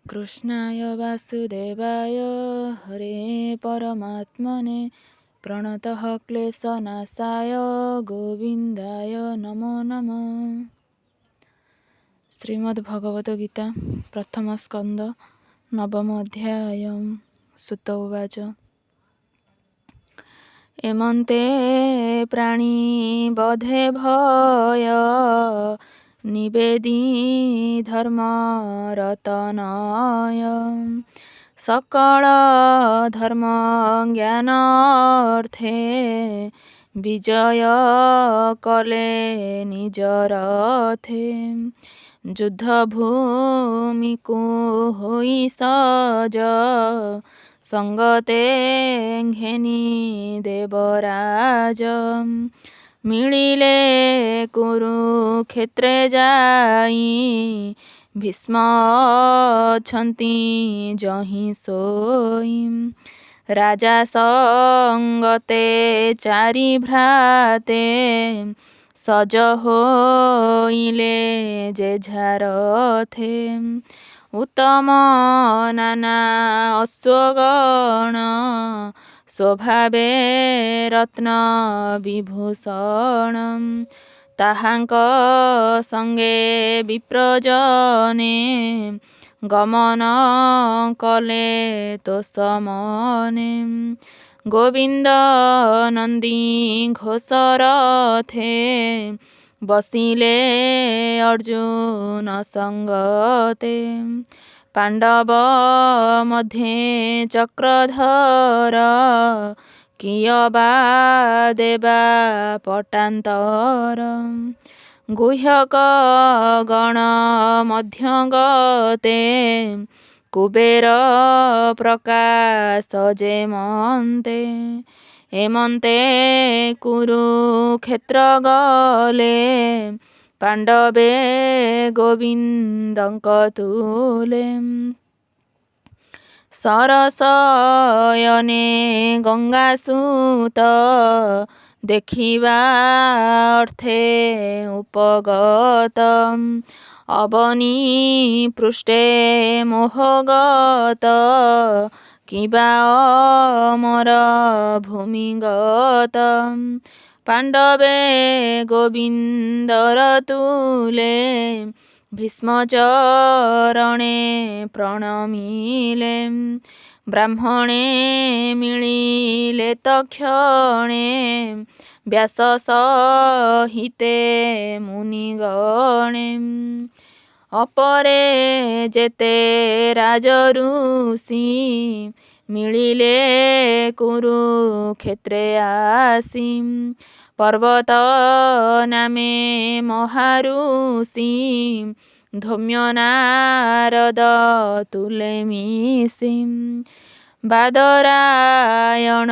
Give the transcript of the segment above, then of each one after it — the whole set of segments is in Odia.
कृष्णाय वासुदेवाय हरे परमात्मने प्रणतः क्लेशनाशाय गोविंदाय नमो नमः। श्रीमद्भगवद गीता प्रथम स्कंद नवम अध्याय। सुत उवाच एमन्ते प्राणी बधे भय निवेदी धर्म रतनय सकल धर्म ज्ञानार्थे विजय कले निजरथे युद्ध भूमि को होई सज संगते घेनी देवराज मिलिले कुरुक्षेत्रे जाई भीष्म छन्ति जहि सोई राजा संगते चारि भ्राते सज होइले जे झारथे उत्तम नाना अश्वगण स्वभावे रत्न विभूषण ताहांक संगे विप्रजने गमन कले तो समने गोविंद नंदी घोषरथे बसिले अर्जुन संगते पांडव मध्ये चक्रधर कियबा देवा पटांतर गुह्यक गण मध्यगते कुबेर प्रकाश जेमन्ते एमन्ते कुरुक्षेत्र गले पांडवे गोविंदंक तुले सरसयने गंगासूत देखिबा अर्थे उपगत अवनी पृष्ठे मोहगत किबा अमर भूमिगत पांडवे गोविंदर तुले भीष्मचरणे प्रणमिले ब्राह्मणे मिलिले तक्षणे व्यास सहिते मुनिगणे अपरे जेते राजऋषि मिलिले कुरुक्षेत्रे आसी पर्वत नामे महाऋषि धौम्य नारद तुले मिसी बादरायण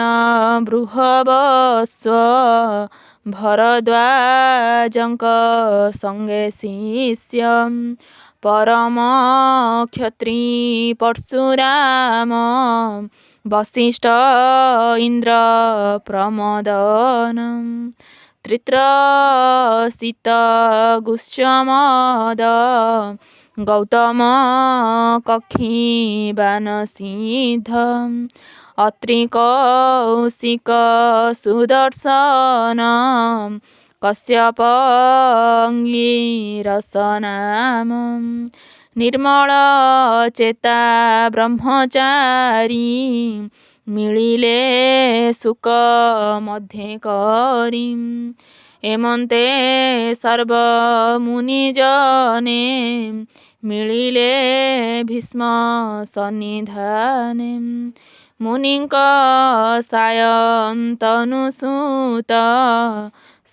बृहवस्व भरद्वाजंक संगे शिष्य परम क्षत्री परशुराम वसिष्ठ इंद्र प्रमदन त्रित्रसित गुश्चमद गौतम कक्षीबान सिद्ध अत्रि कौशिक सुदर्शन कश्यप अंगिरस नाम निर्मल चेता ब्रह्मचारी मिलिले सुख मध्ये करी एमन्ते सर्व मुनिजने मिलिले भीष्म सन्निधाने मुनिंक सायन्तनुसूत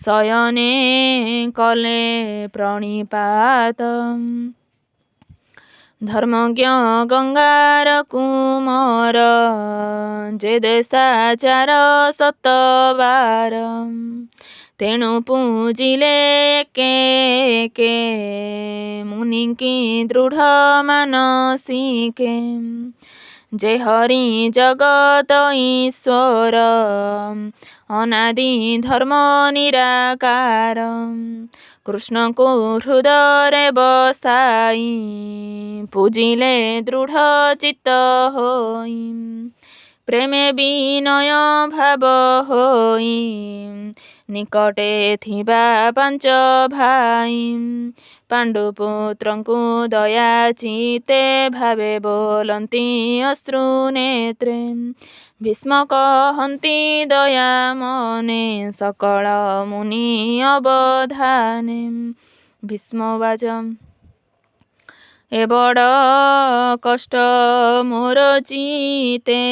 शयने कले प्रणिपात धर्मज्ञ गंगार कुमार जे देशाचार सतबार तेणु पूजिले के मुनिकी दृढ़ मानसिके जे हरि जगत ईश्वर अनादि धर्म निराकार କୃଷ୍ଣଙ୍କୁ ହୃଦୟରେ ବସାଇ ପୂଜିଲେ ଦୃଢ଼ ଚିତ୍ତ ହୋଇ ପ୍ରେମେ ବିନୟ ଭାବ ହୋଇ ନିକଟେ ଥିବା ପାଞ୍ଚ ଭାଇ ପାଣ୍ଡୁପୁତ୍ରଙ୍କୁ ଦୟା ଚିତେ ଭାବେ ବୋଲନ୍ତି ଅଶ୍ରୁ ନେତ୍ରେ ଭୀଷ୍ମ କହନ୍ତି ଦୟା ମନେ ସକଳ ମୁନି ଅବଧାନେ ଭୀଷ୍ମବାଚ ଏ ବଡ଼ କଷ୍ଟ ମୋର ଚିତେ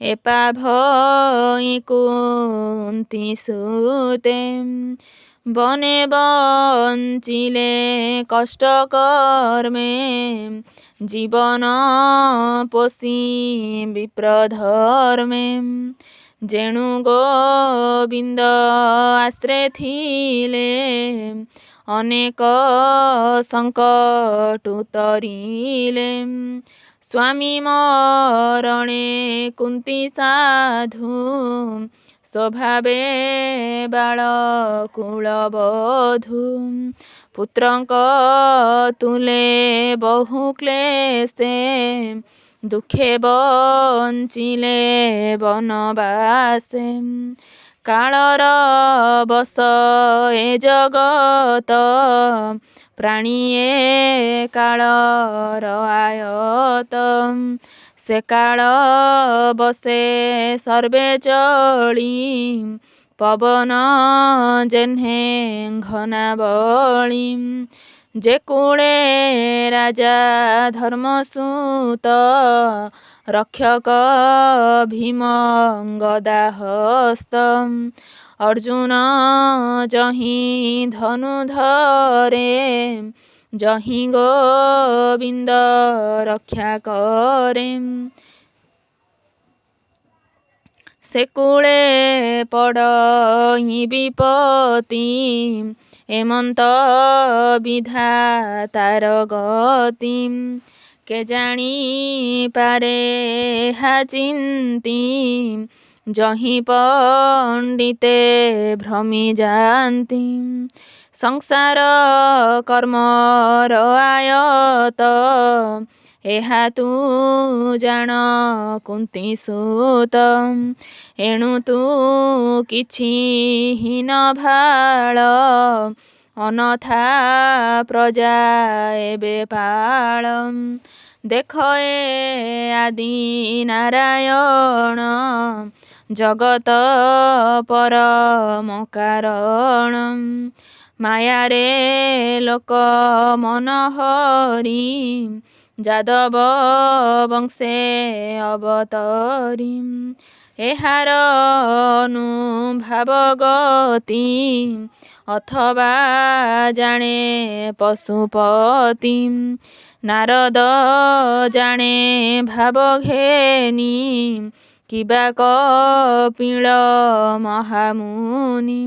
ଏପା ଭଇ କୁନ୍ତି ସୁତେ ବନେ ବଞ୍ଚିଲେ କଷ୍ଟ କର୍ମେ ଜୀବନ ପୋଷି ବିପ୍ରଧର୍ମେ ଯେଣୁ ଗୋବିନ୍ଦ ଆଶ୍ରେ ଥିଲେ ଅନେକ ସଙ୍କଟୁ ତରିଲେ ସ୍ୱାମୀ ମରଣେ କୁନ୍ତି ସାଧୁ ସ୍ୱଭାବେ ବାଳକୁଳ ବଧୂ ପୁତ୍ରଙ୍କ ତୁଲେ ବହୁ କ୍ଲେଶେ ଦୁଃଖେ ବଞ୍ଚିଲେ ବନବାସେ କାଳର ବଶ ଏ ଜଗତ ପ୍ରାଣୀଏ କାଳର ଆୟତ ସେ କାଳ ବସେ ସର୍ବେ ଚଳି ପବନ ଯେହ୍ନେ ଘନାବଳି ଯେ କୂଳେ ରାଜା ଧର୍ମସୂତ ରକ୍ଷକ ଭୀମ ଗଦା ହସ୍ତ ଅର୍ଜୁନ ଯହିଁ ଧନୁ ଧରେ ଯହିଁ ଗୋବିନ୍ଦ ରକ୍ଷା କରେ ସେ କୂଳେ ପଡ଼ଇ ବିପତ୍ତି ଏମନ୍ତ ବିଧାତାର ଗତି କେ ଜାଣି ପାରେ ଏହା ଚିନ୍ତି ଯହିଁ ପଣ୍ଡିତେ ଭ୍ରମି ଯାନ୍ତି ସଂସାର କର୍ମର ଆୟତ ଏହା ତୁ ଜାଣ କୁନ୍ତି ସୁତ ଏଣୁ ତୁ କିଛି ହୀନ ଭାଳ ଅନଥା ପ୍ରଜା ଏବେ ପାଳ ଦେଖ ଏ ଆଦି ନାରାୟଣ ଜଗତ ପରମ କାରଣ ମାୟାରେ ଲୋକ ମନ ହରି ଯାଦବ ବଂଶେ ଅବତରି ଏହାର ଅନୁଭାବ ଗତି ଅଥବା ଜାଣେ ପଶୁପତି ନାରଦ ଜାଣେ ଭାବ ଘେନି କିବା କପିଳ ମହାମୁନି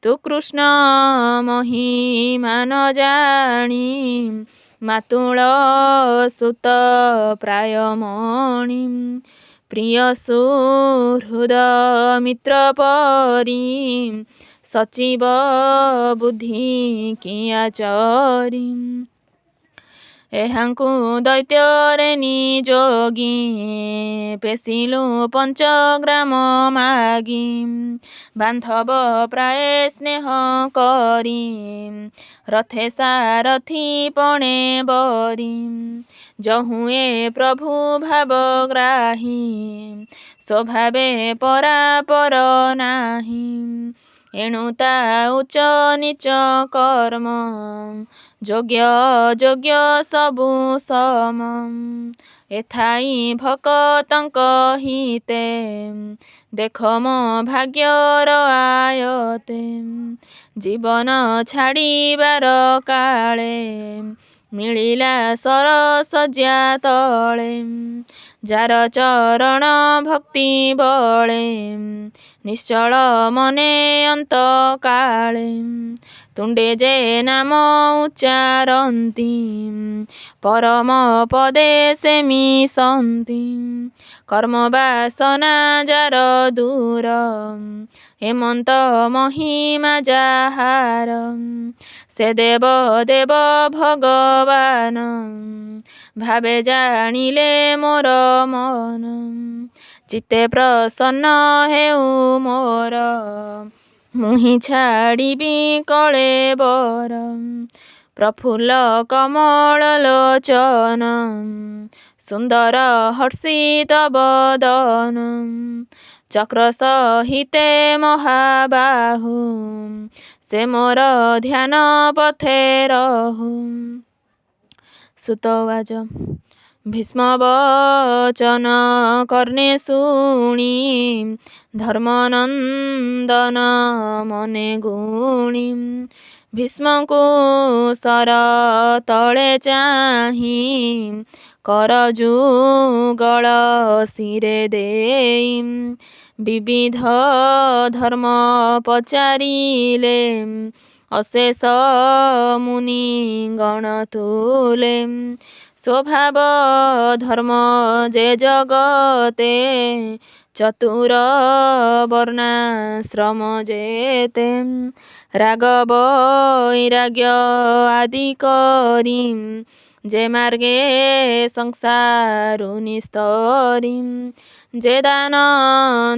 ତୁ କୃଷ୍ଣ ମହିମା ନ ଜାଣି ମାତୁଳ ସୁତ ପ୍ରାୟ ମଣି ପ୍ରିୟ ସୁହୃଦ ମିତ୍ର ପରି ସଚିବ ବୁଦ୍ଧି କିଆ ଚରି ଏହାଙ୍କୁ ଦୈତ୍ୟରେ ନିଯୋଗୀ ପେଶିଲୁ ପଞ୍ଚଗ୍ରାମ ମାଗି ବାନ୍ଧବ ପ୍ରାୟ ସ୍ନେହ କରି ରଥେ ସାରଥି ପଣେ ବରି ଯହୁଁ ଏ ପ୍ରଭୁ ଭାବଗ୍ରାହୀ ସ୍ୱଭାବେ ପରାପର ନାହିଁ ଏଣୁ ତା ଉଚ୍ଚ ନିଚ କର୍ମ ଯୋଗ୍ୟ ଯୋଗ୍ୟ ସବୁ ସମ ଏଥାଇ ଭକତଙ୍କ ହିତେ ଦେଖ ମୋ ଭାଗ୍ୟର ଆୟତେ ଜୀବନ ଛାଡ଼ିବାର କାଳେ ମିଳିଲା ସରଶଯ୍ୟା ତଳେ ଯାର ଚରଣ ଭକ୍ତି ବଳେ ନିଶ୍ଚଳ ମନେ ଅନ୍ତ କାଳେ ତୁଣ୍ଡେ ଯେ ନାମ ଉଚ୍ଚାରନ୍ତି ପରମ ପଦେ ସେ ମିଶନ୍ତି। କର୍ମ ବାସନା ଯାର ଦୂର ହେମନ୍ତ ମହିମା ଯାହାର ସେ ଦେବ ଦେବ ଭଗବାନ ଭାବେ ଜାଣିଲେ ମୋର ମନ। ଚିତ୍ତେ ପ୍ରସନ୍ନ ହେଉ ମୋର ମୁହିଁ ଛାଡ଼ିବି କଳେବର। ପ୍ରଫୁଲ୍ଲ କମଳ ଲୋଚନ ସୁନ୍ଦର ହର୍ଷିତ ବଦନ। ଚକ୍ର ସହିତେ ମହାବାହୁ ସେ ମୋର ଧ୍ୟାନ ପଥେ ରହୁ। ସୁତବାଜ ଭୀଷ୍ମ ବଚନ କର୍ଣ୍ଣେ ଶୁଣି ଧର୍ମନନ୍ଦନ ମନେ ଗୁଣି। ଭୀଷ୍ମଙ୍କୁ ଶର ତଳେ ଚାହିଁ କର ଯୁଗଳ ଶିରେ ଦେଇ। ବିବିଧ ଧର୍ମ ପଚାରିଲେ ଅଶେଷ ମୁନି ଗଣ ତୁଲେ। ସ୍ୱଭାବ ଧର୍ମ ଯେ ଜଗତେ ଚତୁର ବର୍ଣ୍ଣାଶ୍ରମ ଯେତେ। ରାଗ ବୈରାଗ୍ୟ ଆଦି କରି ଯେ ମାର୍ଗେ ସଂସାରୁ ନିସ୍ତରି। ଯେ ଦାନ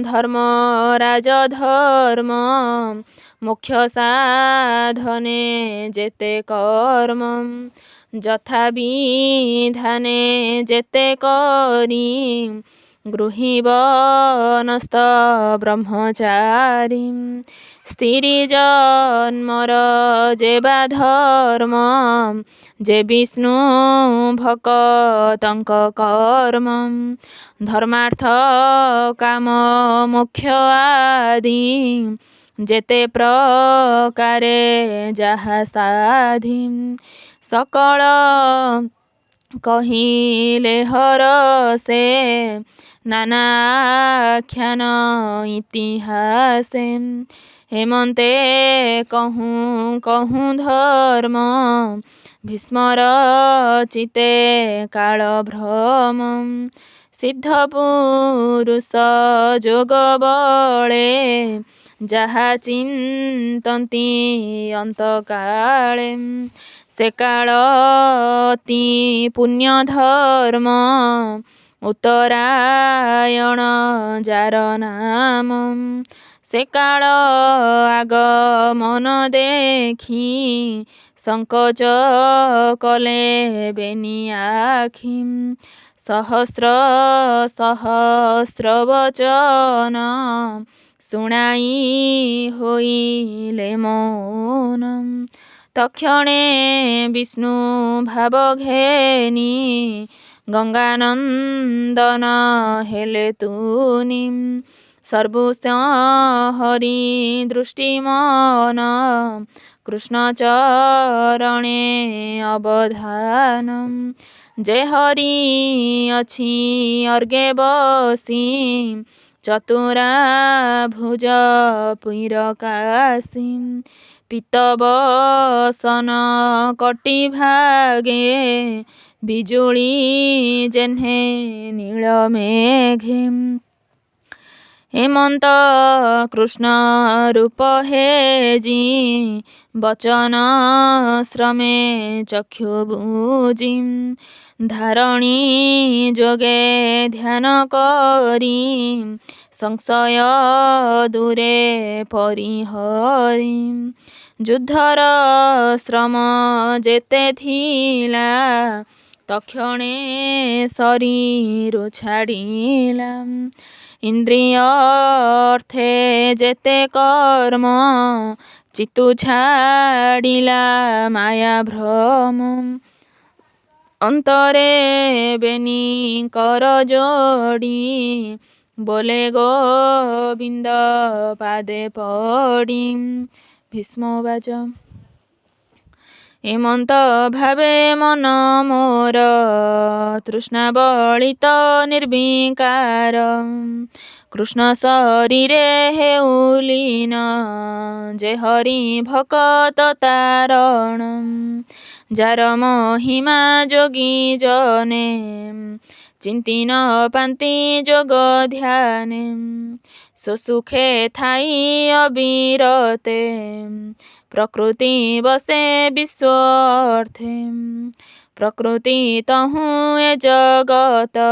ଧର୍ମ ରାଜଧର୍ମ ମୋକ୍ଷ ସାଧନେ ଯେତେ କର୍ମ। ଯଥା ବିଧାନେ ଯେତେ କରି ଗୃହୀବ ନସ୍ତ ବ୍ରହ୍ମଚାରୀ। ସ୍ତ୍ରୀ ଜନ୍ମର ଯେ ବା ଧର୍ମ ଯେ ବିଷ୍ଣୁ ଭକତଙ୍କ କର୍ମ। ଧର୍ମାର୍ଥ କାମ ମୋକ୍ଷ ଆଦି ଯେତେ ପ୍ରକାରେ ଯାହା ସାଧି। ସକଳ କହିଲେ ହରଷେ ନାନା ଆଖ୍ୟାନ ଇତିହାସେ। ହେମନ୍ତେ କହୁଁ କହୁଁ ଧର୍ମ ଭୀଷ୍ମର ଚିତ୍ତେ କାଳ ଭ୍ରମ। ସିଦ୍ଧ ପୁରୁଷ ଯୋଗ ବଳେ ଯାହା ଚିନ୍ତନ୍ତି ଅନ୍ତକାଳେ। ସେ କାଳ ଅତି ପୁଣ୍ୟ ଧର୍ମ ଉତ୍ତରାୟଣ ଯାର ନାମ। ସେ କାଳ ଆଗମନ ଦେଖି ସଂକୋଚ କଲେ ବେନି ଆଖି। ସହସ୍ର ସହସ୍ର ବଚନ ଶୁଣାଇ ହୋଇଲେ ମୌନ। ତକ୍ଷଣେ ବିଷ୍ଣୁ ଭାବ ଘେନି ଗଙ୍ଗାନନ୍ଦନ ହେଲେ ତୁନି। ସର୍ବସ୍ୱ ହରି ଦୃଷ୍ଟି ମନ କୃଷ୍ଣ ଚରଣେ ଅବଧାନ। ଯେ ହରି ଅଛି ଅର୍ଗେ ବସି ଚତୁରା ଭୁଜ ପିରକାସି। ପିତ ବସନ କଟି ଭାଗେ ବିଜୁଳି ଯେହ୍ନେ ନୀଳ ମେଘେ। ହେମନ୍ତ କୃଷ୍ଣ ରୂପ ହେଜି ବଚନ ଶ୍ରମେ ଚକ୍ଷୁ ବୁଜି। ଧାରଣୀ ଯୋଗେ ଧ୍ୟାନ କରି ସଂଶୟ ଦୂରେ ପରିହରି। ଯୁଦ୍ଧର ଶ୍ରମ ଯେତେ ଥିଲା ତକ୍ଷଣେ ଶରୀର ଛାଡ଼ିଲା। ଇନ୍ଦ୍ରିୟ ଅର୍ଥେ ଯେତେ କର୍ମ ଚିତ୍ତୁ ଛାଡ଼ିଲା ମାୟା ଭ୍ରମ। ଅନ୍ତରେ ବେନି କର ଯୋଡ଼ି ବୋଲେ ଗୋବିନ୍ଦ ପାଦେ ପଡ଼ି। ଭୀଷ୍ମବାଚ ଏମନ୍ତ ଭାବେ ମନ ମୋର ତୃଷ୍ଣାବଳିତ ନିର୍ବିକାର। କୃଷ୍ଣ ଶରୀରେ ହେଉଲିନ ଯେ ହରି ଭକତ ତାରଣ। ଯାର ମହିମା ଯୋଗୀ ଜନେ ଚିନ୍ତି ନ ପାନ୍ତି ଯୋଗ ଧ୍ୟାନେ। ସୁସୁଖେ ଥାଇ ଅବିରତେ ପ୍ରକୃତି ବସେ ବିଶ୍ୱ ଅର୍ଥେ। ପ୍ରକୃତି ତହୁଁ ଏ ଜଗତ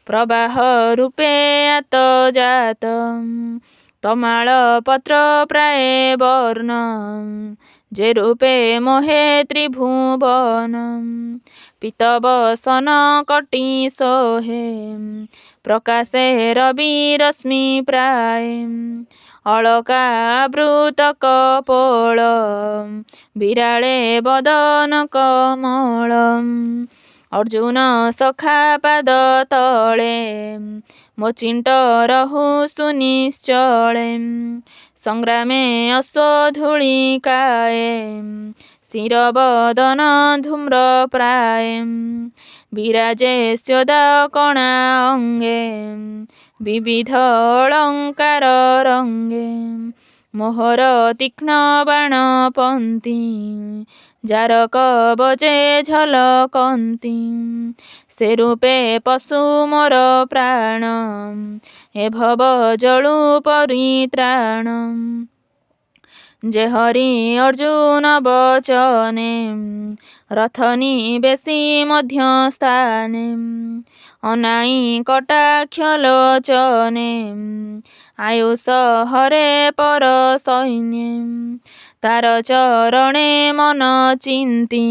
ପ୍ରବାହ ରୂପେ ଆତଜାତ। ତମାଳ ପତ୍ର ପ୍ରାୟ ବର୍ଣ୍ଣ ଯେ ରୂପେ ମୋହେ ତ୍ରିଭୁବନ। ପୀତବସନ କଟି ଶୋହେ ପ୍ରକାଶେ ରବି ରଶ୍ମି ପ୍ରାୟ। ଅଳକା ବୃତ କପୋଳ ବିରାଳେ ବଦନ କମଳ। ଅର୍ଜୁନ ସଖା ପାଦ ତଳେ ମୋଚିଣ୍ଟ ରହୁ ସୁନିଶ୍ଚଳେ। ସଂଗ୍ରାମେ ଅଶ୍ୱଧୂଳିକାଏ ଶିର ବଦନ ଧୂମ୍ର ପ୍ରାୟ। ବିରାଜେ ସ୍ୟୋଦା କଣା ଅଙ୍ଗେ ବିବିଧ ଅଳଙ୍କାର ରଙ୍ଗେ। ମୋହର ତୀକ୍ଷ୍ଣ ବାଣ ପନ୍ତି ଯାର କବଚେ ଝଲକନ୍ତି। ସେ ରୂପେ ପଶୁ ମୋର ପ୍ରାଣ ଏ ଭବ ଜଳୁ ପରିତ୍ରାଣ। ଯେ ହରି ଅର୍ଜୁନ ବଚନେ ରଥନି ବେଶୀ ମଧ୍ୟ ସ୍ଥାନେ। ଅନାଇ କଟାକ୍ଷ ଲୋଚନେ ଆୟୁଷ ହରେ ପର ସୈନ୍ୟେ। ତାର ଚରଣେ ମନ ଚିନ୍ତି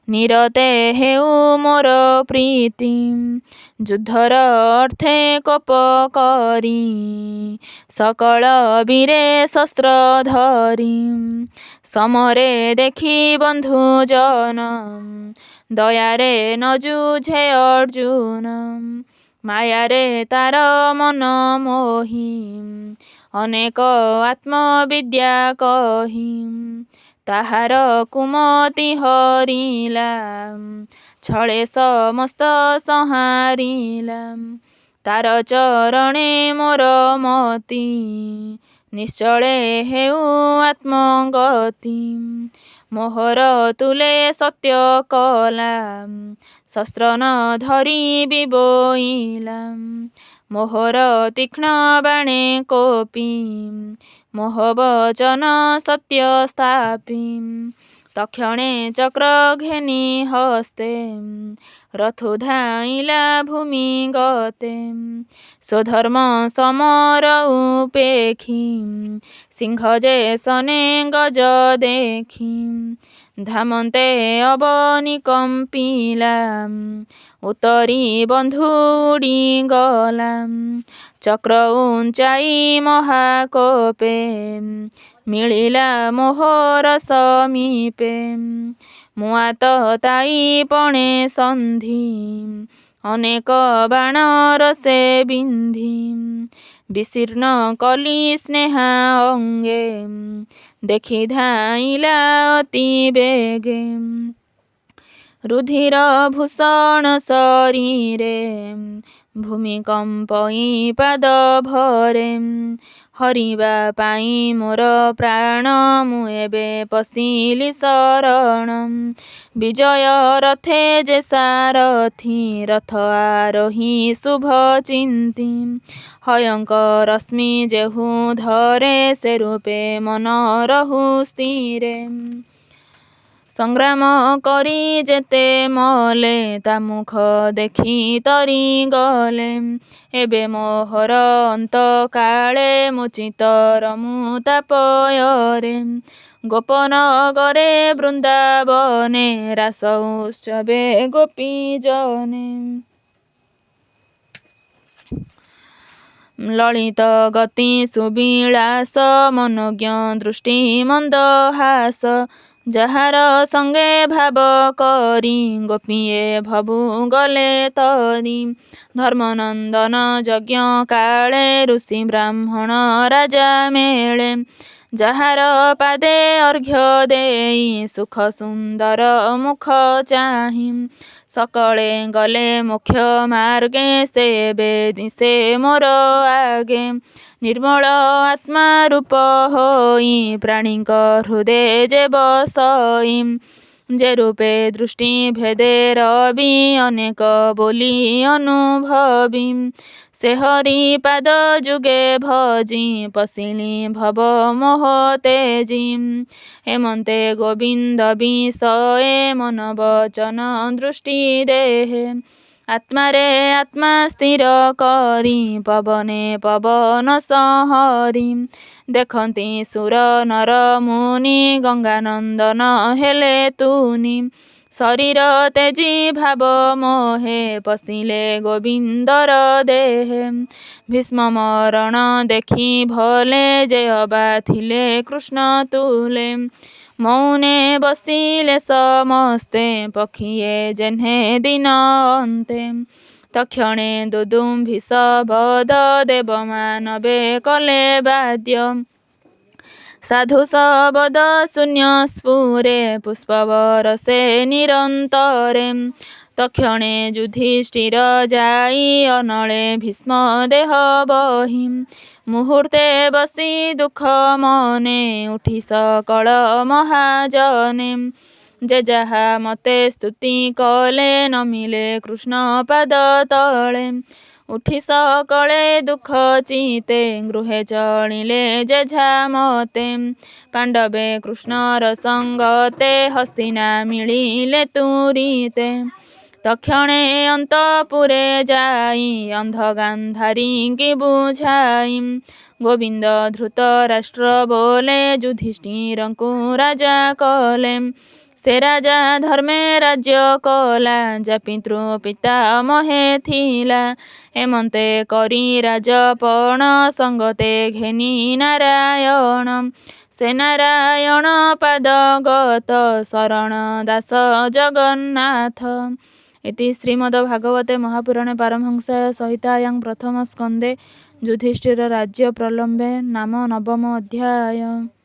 ନିରତେ ହେଉ ମୋର ପ୍ରୀତି। ଯୁଦ୍ଧର ଅର୍ଥେ କୋପ କରି ସକଳ ବୀରେ ଶସ୍ତ୍ର ଧରି। ସମରେ ଦେଖି ବନ୍ଧୁ ଜନ ଦୟାରେ ନ ଯୁଝେ ଅର୍ଜୁନ। ମାୟାରେ ତାର ମନ ମୋହି ଅନେକ ଆତ୍ମବିଦ୍ୟା କହି। ତାହାର କୁମତି ହରିଲା ଛଳେ ସମସ୍ତ ସଂହାରିଲା। ତାର ଚରଣେ ମୋର ମତି ନିଶ୍ଚଳେ ହେଉ ଆତ୍ମଗତି। ମୋହର ତୁଲେ ସତ୍ୟ କଲା ଶସ୍ତ୍ର ନ ଧରି ବୋଇଲା। ମୋହର ତୀକ୍ଷ୍ଣ ବାଣେ କୋପି ମୋହ ବଚନ ସତ୍ୟ ସ୍ଥାପି। ତକ୍ଷଣେ ଚକ୍ର ଘେନି ହସ୍ତେ ରଥୁ ଧାଇଁଲା ଭୂମି ଗତେ। ସ୍ୱଧର୍ମ ସମର ଉପେକ୍ଷି ସିଂହ ଯେ ସନେ ଗଜ ଦେଖି। ଧାମନ୍ତେ ଅବନୀ କମ୍ପିଲା ଉତ୍ତରି ବନ୍ଧୁ ଉଡ଼ିଗଲା। ଚକ୍ର ଉଞ୍ଚାଇ ମହାକୋପେ ମିଳିଲା ମୋହର ସମୀପେ। ମୁଆଁ ତତାଇ ପଣେ ସନ୍ଧି ଅନେକ ବାଣର ସେ ବିନ୍ଧି। ବିଶୀର୍ଣ୍ଣ କଲି ସ୍ନେହା ଅଙ୍ଗେ ଦେଖି ଧାଇଁଲା ଅତି ବେଗେ। ରୁଧିର ଭୂଷଣ ଶରୀରେ ଭୂମିକମ୍ପଇ ପାଦ ଭରେ। ହରିବା ପାଇଁ ମୋର ପ୍ରାଣ ମୁଁ ଏବେ ପଶିଲି ଶରଣ। ବିଜୟ ରଥେ ଯେ ସାରଥି ରଥ ଆରୋହୀ ଶୁଭ ଚିନ୍ତି। ହୟଙ୍କ ରଶ୍ମି ଯେହୁ ଧରେ ସେ ରୂପେ ମନ ରହୁ ସ୍ଥିରେ। ସଂଗ୍ରାମ କରି ଯେତେ ମଲେ ତା ମୁଖ ଦେଖି ତରି ଗଲେ। ଏବେ ମୋହର ଅନ୍ତ କାଳେ ମୋ ଚିତ୍ତର ମୁଁ ତାପୟରେ। ଗୋପନଗରେ ବୃନ୍ଦାବନେ ରାସ ଉତ୍ସବେ ଗୋପୀ ଜନେ। ଲଳିତ ଗତି ସୁବିଳାସ ମନୋଜ୍ଞ ଦୃଷ୍ଟି ମନ୍ଦହାସ। ଯାହାର ସଙ୍ଗେ ଭାବ କରି ଗୋପୀଏ ଭବୁ ଗଲେ ତରି। ଧର୍ମନନ୍ଦନ ଯଜ୍ଞ କାଳେ ଋଷି ବ୍ରାହ୍ମଣ ରାଜା ମେଳେ। ଯାହାର ପାଦେ ଅର୍ଘ୍ୟ ଦେଇ ସୁଖ ସୁନ୍ଦର ମୁଖ ଚାହିଁ ସକଳେ ଗଲେ ମୋକ୍ଷ ମାର୍ଗେ ସେବେ ଦିଶେ ମୋର ଆଗେ ନିର୍ମଳ ଆତ୍ମା ରୂପ ହୋଇ ପ୍ରାଣୀଙ୍କ ହୃଦେ ଯେ ବସଇ ଯେ ରୂପେ ଦୃଷ୍ଟି ଭେଦେ ରବି ଅନେକ ବୋଲି ଅନୁଭବୀ ସେ ହରି ପାଦ ଯୁଗେ ଭଜି ପଶିଲି ଭବ ମୋହ ତେଜି ହେମନ୍ତେ ଗୋବିନ୍ଦ ବିଷଏ ମନ ବଚନ ଦୃଷ୍ଟି ଦେହେ ଆତ୍ମାରେ ଆତ୍ମା ସ୍ଥିର କରି ପବନେ ପବନ ସଂହରି ଦେଖନ୍ତି ସୁର ନର ମୁନି ଗଙ୍ଗାନନ୍ଦନ ହେଲେ ତୁନି ଶରୀର ତେଜି ଭାବ ମୋହେ ପଶିଲେ ଗୋବିନ୍ଦର ଦେହେ ଭୀଷ୍ମ ମରଣ ଦେଖି ଭଲେ ଯେ ଅବା ଥିଲେ କୃଷ୍ଣ ତୁଲେ ମୌନେ ବସିଲେ ସମସ୍ତେ ପକ୍ଷିଏ ଯେହ୍ନେ ଦିନ ଅନ୍ତେ ତକ୍ଷଣେ ଦୁଦୁମ୍ଭିଷ ବଦ ଦେବମାନବେ କଲେ ବାଦ୍ୟ ସାଧୁ ଶବଦ ଶୂନ୍ୟ ସ୍ଫୁରେ ପୁଷ୍ପବରସେ ନିରନ୍ତରେ ତକ୍ଷଣେ ଯୁଧିଷ୍ଠିର ଯାଇ ଅନଳେ ଭୀଷ୍ମ ଦେହ ବହି ମୁହୂର୍ତ୍ତେ ବସି ଦୁଃଖ ମନେ ଉଠି ସକଳ ମହାଜନେ ଯେ ଯାହା ମତେ ସ୍ତୁତି କଲେ ନମିଲେ କୃଷ୍ଣ ପାଦ ତଳେ ଉଠି ସକଳେ ଦୁଃଖ ଚିତେ ଗୃହେ ଚଳିଲେ ଯେଝା ମତେ ପାଣ୍ଡବେ କୃଷ୍ଣର ସଙ୍ଗତେ ହସ୍ତିନା ମିଳିଲେ ତୁରିତେ ତକ୍ଷଣେ ଅନ୍ତପୁରେ ଯାଇ ଅନ୍ଧ ଗାନ୍ଧାରୀଙ୍କି ବୁଝାଇ ଗୋବିନ୍ଦ ଧୃତ ରାଷ୍ଟ୍ର ବୋଲେ ଯୁଧିଷ୍ଠିରଙ୍କୁ ରାଜା କଲେ ସେ ରାଜା ଧର୍ମେ ରାଜ୍ୟ କଲା ଯା ପିତୃ ପିତାମହେ ଥିଲା ହେମନ୍ତେ କରି ରାଜପଣ ସଙ୍ଗତେ ଘେନି ନାରାୟଣ ସେ ନାରାୟଣ ପାଦଗତ ଶରଣ ଦାସ ଜଗନ୍ନାଥ ଇତି ଶ୍ରୀମଦ୍ଭାଗବତେ ମହାପୁରାଣେ ପାରମହଂସ୍ୟାଂ ସଂହିତାୟାଂ ପ୍ରଥମ ସ୍କନ୍ଧେ ଯୁଧିଷ୍ଠିର ରାଜ୍ୟ ପ୍ରଲମ୍ବେ ନାମ 9ମ ଅଧ୍ୟାୟ।